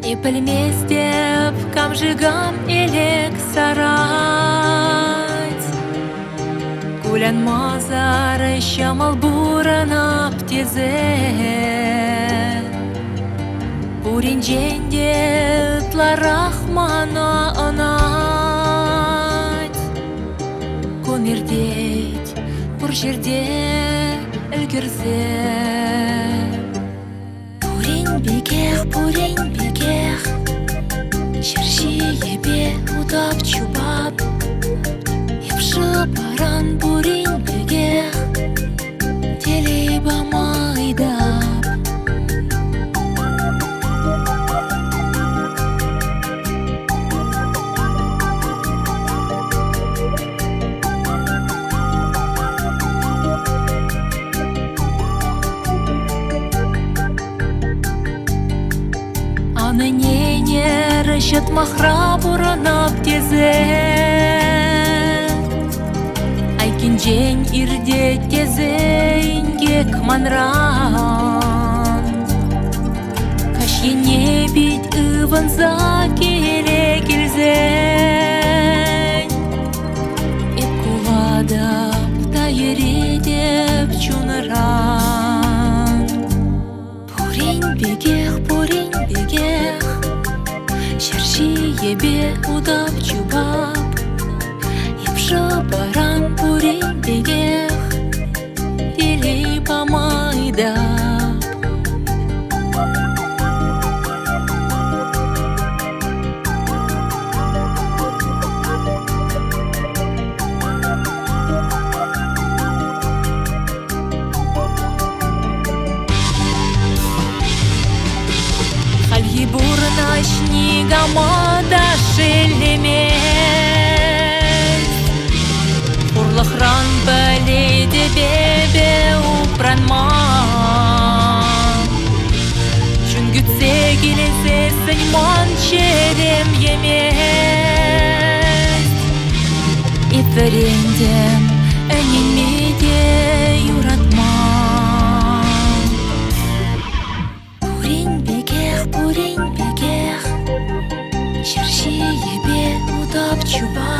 Ипілмес деп камжыгам элек сарать. Кулян мазары шамал буранап тезе. Бурин женде тларахмана анать. Комердеть бур жерде үлгірзе. Бурин бекех, шерши ебе удап чубап. Епши баран бурин бекех, телеба майдап. Аныне рышет махра буранап тезе. Айкин жен ирде тезе ингек манран. Кашьене бит ыванза келе келзен. Эп куладап та ередеп чунаран. Бурин бегех, шерши ебе удап чубап. Епши баран бурин бегех, телеба майдап. Хальи бурна снегамада шелемес. Урлахран баледе бебе упранман. Чунгүтсе келесе сынман черем емес. Итверендем әнемеде юратман. Бурин бекех, шерши ебе удап чубап.